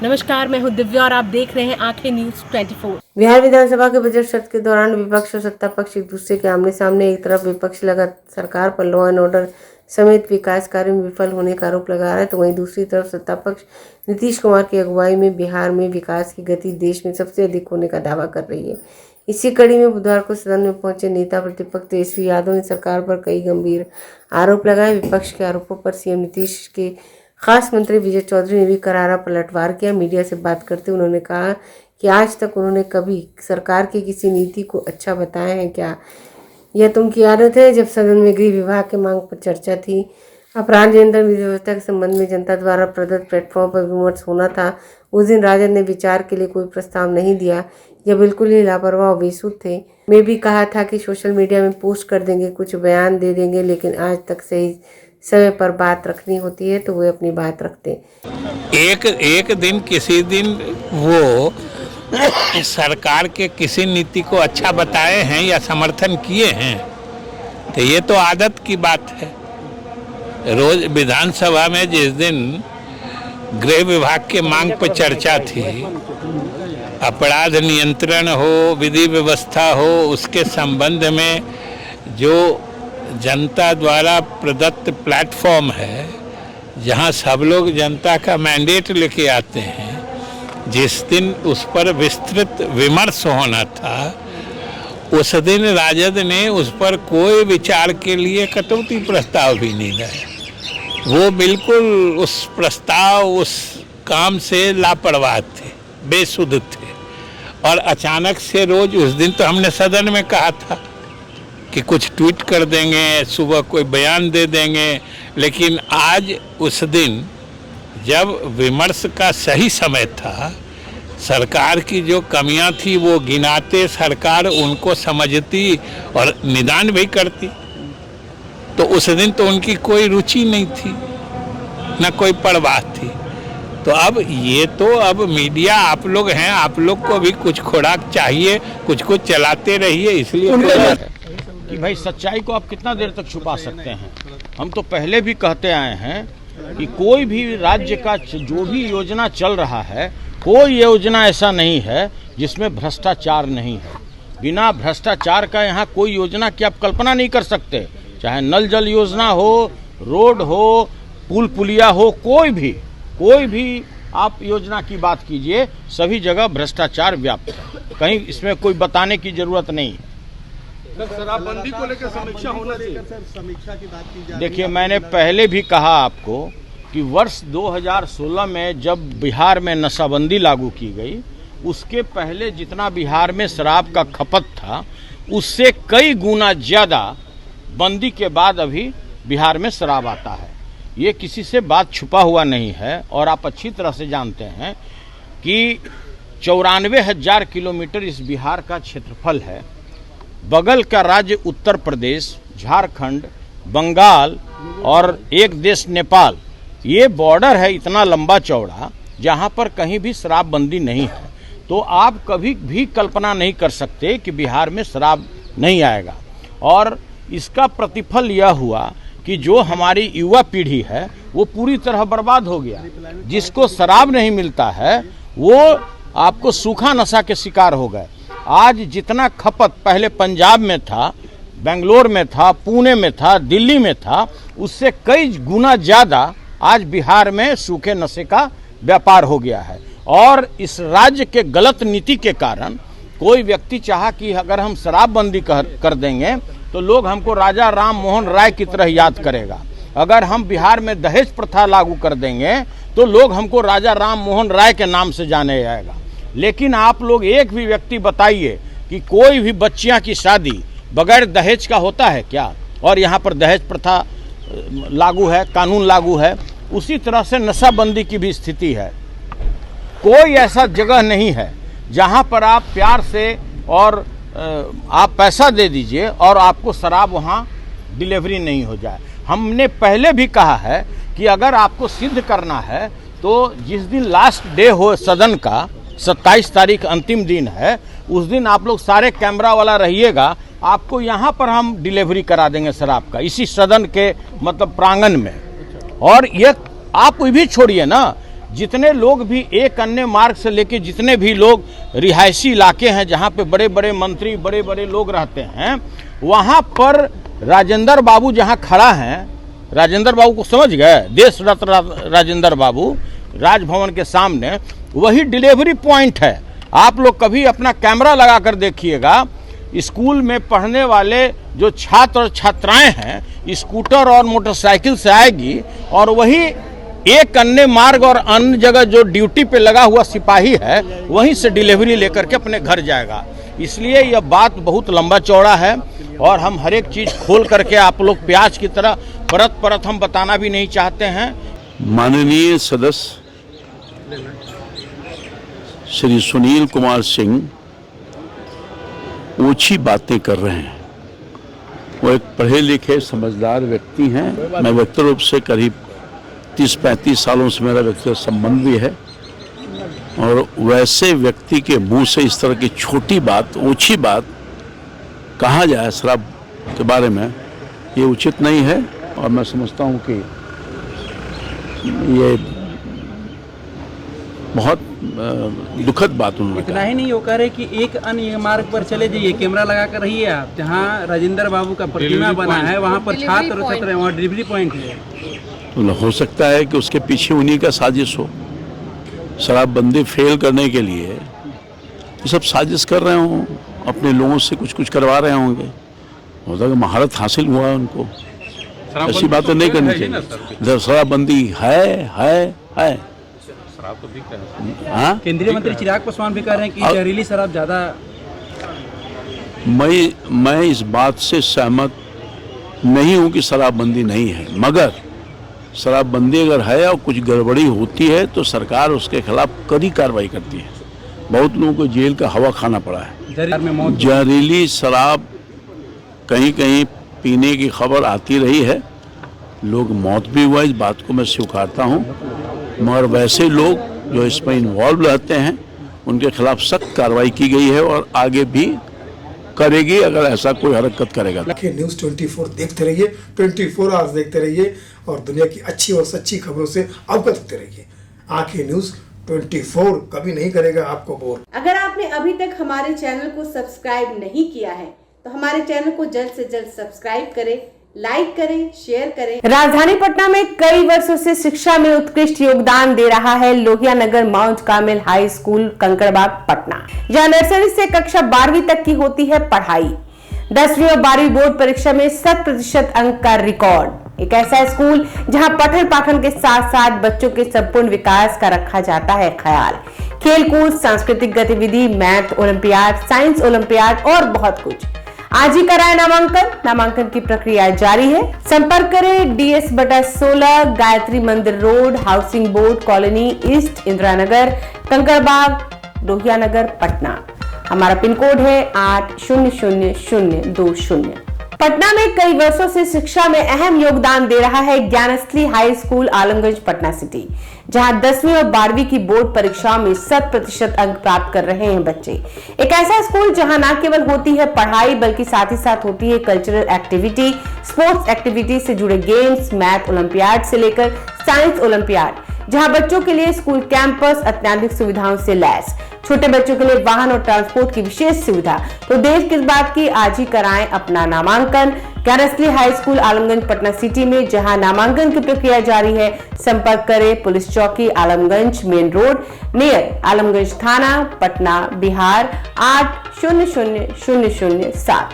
नमस्कार, मैं हूं दिव्या और आप देख रहे हैं आंखें न्यूज 24। बिहार विधानसभा के बजट सत्र के दौरान विपक्ष और सत्ता पक्ष एक दूसरे के आमने सामने। एक तरफ विपक्ष लगा सरकार पर लॉ एंड ऑर्डर समेत विकास कार्य में विफल होने का आरोप लगा रहा है, तो वहीं दूसरी तरफ सत्ता पक्ष नीतीश कुमार की अगुवाई में बिहार में विकास की गति देश में सबसे अधिक होने का दावा कर रही है। इसी कड़ी में बुधवार को सदन में पहुंचे नेता प्रतिपक्ष तेजस्वी यादव ने सरकार पर कई गंभीर आरोप लगाए। विपक्ष के आरोपों पर सीएम नीतीश के खास मंत्री विजय चौधरी ने भी करारा पलटवार किया। मीडिया से बात करते हुए उन्होंने कहा कि आज तक उन्होंने कभी सरकार की किसी नीति को अच्छा बताया है क्या? यह तो उनकी आदत है। जब सदन में गृह विभाग के मांग पर चर्चा थी, अपराध नियंत्रण विधि व्यवस्था के संबंध में जनता द्वारा प्रदत्त प्लेटफॉर्म पर विमर्श होना था, उस दिन राजद ने विचार के लिए कोई प्रस्ताव नहीं दिया। यह बिल्कुल ही लापरवाह और बेसुध थे। मैं भी कहा था कि सोशल मीडिया में पोस्ट कर देंगे, कुछ बयान दे देंगे, लेकिन आज तक सही समय पर बात रखनी होती है तो वे अपनी बात रखते। एक दिन किसी दिन वो सरकार के किसी नीति को अच्छा बताए हैं या समर्थन किए हैं, तो ये तो आदत की बात है। रोज विधानसभा में जिस दिन गृह विभाग के मांग पर चर्चा थी, अपराध नियंत्रण हो, विधि व्यवस्था हो, उसके संबंध में जो जनता द्वारा प्रदत्त प्लेटफॉर्म है, जहां सब लोग जनता का मैंडेट लेके आते हैं, जिस दिन उस पर विस्तृत विमर्श होना था, उस दिन राजद ने उस पर कोई विचार के लिए कटौती प्रस्ताव भी नहीं लाया। वो बिल्कुल उस प्रस्ताव, उस काम से लापरवाह थे, बेसुध थे। और अचानक से रोज उस दिन तो हमने सदन में कहा था कि कुछ ट्वीट कर देंगे, सुबह कोई बयान दे देंगे, लेकिन आज उस दिन जब विमर्श का सही समय था, सरकार की जो कमियां थी वो गिनाते, सरकार उनको समझती और निदान भी करती, तो उस दिन तो उनकी कोई रुचि नहीं थी, न कोई परवाह थी। तो अब मीडिया आप लोग हैं, आप लोग को भी कुछ खुराक चाहिए, कुछ चलाते रहिए। इसलिए कि भाई सच्चाई को आप कितना देर तक छुपा सकते हैं। हम तो पहले भी कहते आए हैं कि कोई भी राज्य का जो भी योजना चल रहा है, कोई योजना ऐसा नहीं है जिसमें भ्रष्टाचार नहीं है। बिना भ्रष्टाचार का यहाँ कोई योजना की आप कल्पना नहीं कर सकते। चाहे नल जल योजना हो, रोड हो, पुल पुलिया हो, कोई भी आप योजना की बात कीजिए, सभी जगह भ्रष्टाचार व्याप्त है। कहीं इसमें कोई बताने की जरूरत नहीं है। शराबबंदी को लेकर समीक्षा होना चाहिए। समीक्षा की बात की जाए, देखिए, मैंने पहले भी कहा आपको कि वर्ष 2016 में जब बिहार में नशाबंदी लागू की गई, उसके पहले जितना बिहार में शराब का खपत था, उससे कई गुना ज़्यादा बंदी के बाद अभी बिहार में शराब आता है। ये किसी से बात छुपा हुआ नहीं है और आप अच्छी तरह से जानते हैं कि 94,000 किलोमीटर इस बिहार का क्षेत्रफल है। बगल का राज्य उत्तर प्रदेश, झारखंड, बंगाल और एक देश नेपाल, ये बॉर्डर है इतना लंबा चौड़ा, जहाँ पर कहीं भी शराबबंदी नहीं है। तो आप कभी भी कल्पना नहीं कर सकते कि बिहार में शराब नहीं आएगा। और इसका प्रतिफल यह हुआ कि जो हमारी युवा पीढ़ी है वो पूरी तरह बर्बाद हो गया। जिसको शराब नहीं मिलता है वो आपको सूखा नशा के शिकार हो गए। आज जितना खपत पहले पंजाब में था, बेंगलोर में था, पुणे में था, दिल्ली में था, उससे कई गुना ज़्यादा आज बिहार में सूखे नशे का व्यापार हो गया है। और इस राज्य के गलत नीति के कारण कोई व्यक्ति चाहा कि अगर हम शराबबंदी कर देंगे तो लोग हमको राजा राम मोहन राय की तरह याद करेगा। अगर हम बिहार में दहेज प्रथा लागू कर देंगे तो लोग हमको राजा राम मोहन राय के नाम से जाने जाएगा। लेकिन आप लोग एक भी व्यक्ति बताइए कि कोई भी बच्चियां की शादी बगैर दहेज का होता है क्या? और यहाँ पर दहेज प्रथा लागू है, कानून लागू है। उसी तरह से नशाबंदी की भी स्थिति है। कोई ऐसा जगह नहीं है जहाँ पर आप प्यार से और आप पैसा दे दीजिए और आपको शराब वहाँ डिलीवरी नहीं हो जाए। हमने पहले भी कहा है कि अगर आपको सिद्ध करना है तो जिस दिन लास्ट डे हो सदन का, 27 तारीख अंतिम दिन है, उस दिन आप लोग सारे कैमरा वाला रहिएगा, आपको यहाँ पर हम डिलीवरी करा देंगे शराब का, इसी सदन के मतलब प्रांगण में। और ये आप भी छोड़िए ना, जितने लोग भी एक अन्य मार्ग से लेके जितने भी लोग रिहायशी इलाके हैं जहाँ पे बड़े बड़े मंत्री बड़े बड़े लोग रहते हैं, वहाँ पर राजेंद्र बाबू जहाँ खड़ा हैं, राजेंद्र बाबू को समझ गए, देश रत्न राजेंद्र बाबू राजभवन के सामने वही डिलीवरी पॉइंट है। आप लोग कभी अपना कैमरा लगा कर देखिएगा, स्कूल में पढ़ने वाले जो छात्र और छात्राएं हैं स्कूटर और मोटरसाइकिल से आएगी और वही एक अन्य मार्ग और अन्य जगह जो ड्यूटी पे लगा हुआ सिपाही है वहीं से डिलीवरी लेकर के अपने घर जाएगा। इसलिए यह बात बहुत लंबा चौड़ा है और हम हर एक चीज़ खोल करके आप लोग प्याज की तरह परत परत हम बताना भी नहीं चाहते हैं। माननीय सदस्य श्री सुनील कुमार सिंह ऊंची बातें कर रहे हैं। वो एक पढ़े लिखे समझदार व्यक्ति हैं। मैं व्यक्तिगत रूप से करीब 30-35 सालों से मेरा व्यक्तिगत संबंध भी है और वैसे व्यक्ति के मुंह से इस तरह की छोटी बात, ऊंची बात कहा जाए शराब के बारे में, ये उचित नहीं है और मैं समझता हूँ कि ये बहुत दुखद बात उन्होंने इतना ही नहीं, वो कह रहे कि एक अन्य मार्ग पर चले जाइए, कैमरा लगा कर रहिए आप, जहाँ राजेंद्र बाबू का प्रतिमा बना है वहाँ पर छात्र और छात्र वहाँ डिलीवरी पॉइंट है। तो हो सकता है कि उसके पीछे उन्हीं का साजिश हो, शराबबंदी फेल करने के लिए ये सब साजिश कर रहे हों, अपने लोगों से कुछ कुछ करवा रहे होंगे। हो सकता है महारत हासिल हुआ है उनको, ऐसी बातें नहीं करनी चाहिए। शराबबंदी है हाँ। केंद्रीय मंत्री चिराग पासवान भी कह रहे हैं कि जहरीली शराब ज्यादा। मैं इस बात से सहमत नहीं हूं कि शराबबंदी नहीं है, मगर शराबबंदी अगर है और कुछ गड़बड़ी होती है तो सरकार उसके खिलाफ कड़ी कार्रवाई करती है। बहुत लोगों को जेल का हवा खाना पड़ा है। जहरीली शराब कहीं कहीं पीने की खबर आती रही है, लोग मौत भी हुआ, इस बात को मैं स्वीकारता हूं, मगर वैसे लोग जो इसमें इन्वॉल्व रहते हैं उनके खिलाफ सख्त कार्रवाई की गई है और आगे भी करेगी अगर ऐसा कोई हरकत करेगा। न्यूज़ 24 देखते रहिए, 24 आवर्स देखते रहिए और दुनिया की अच्छी और सच्ची खबरों से अवगत होते रहिए। आंखें न्यूज़ 24 कभी नहीं करेगा आपको बोर। अगर आपने अभी तक हमारे चैनल को सब्सक्राइब नहीं किया है तो हमारे चैनल को जल्द से जल्द सब्सक्राइब करें, लाइक करें, शेयर करें। राजधानी पटना में कई वर्षों से शिक्षा में उत्कृष्ट योगदान दे रहा है Lohia Nagar Mount Carmel High School Kankarbagh Patna, जहां नर्सरी से कक्षा 12वीं तक की होती है पढ़ाई। 10वीं और 12वीं बोर्ड परीक्षा में 100% अंक का रिकॉर्ड। एक ऐसा स्कूल जहां पठन पाठन के साथ साथ बच्चों के संपूर्ण विकास का रखा जाता है ख्याल। खेलकूद, सांस्कृतिक गतिविधि, मैथ ओलंपियाड, साइंस ओलंपियाड और बहुत कुछ। आज ही कराए नामांकन की प्रक्रिया जारी है। संपर्क करें DS/16 Gayatri Mandir road, housing board colony east, Indira Nagar, Kankarbagh, Lohia Nagar, Patna. हमारा पिन कोड है 800020। पटना में कई वर्षों से शिक्षा में अहम योगदान दे रहा है Gyansthali high school Alamganj Patna city, जहां 10वीं और 12वीं की बोर्ड परीक्षाओं में 100% अंक प्राप्त कर रहे हैं बच्चे। एक ऐसा स्कूल जहां न केवल होती है पढ़ाई बल्कि साथ ही साथ होती है कल्चरल एक्टिविटी, स्पोर्ट्स एक्टिविटी से जुड़े गेम्स, मैथ ओलंपियाड से लेकर साइंस ओलंपियाड, जहां बच्चों के लिए स्कूल कैंपस अत्याधुनिक सुविधाओं से लैस, छोटे बच्चों के लिए वाहन और ट्रांसपोर्ट की विशेष सुविधा। तो देर किस बात की, आज ही कराएं अपना नामांकन Gyansthali high school Alamganj Patna city में, जहां नामांकन की प्रक्रिया जारी है। संपर्क करें पुलिस चौकी Alamganj main road near Alamganj थाना, पटना, बिहार 800007।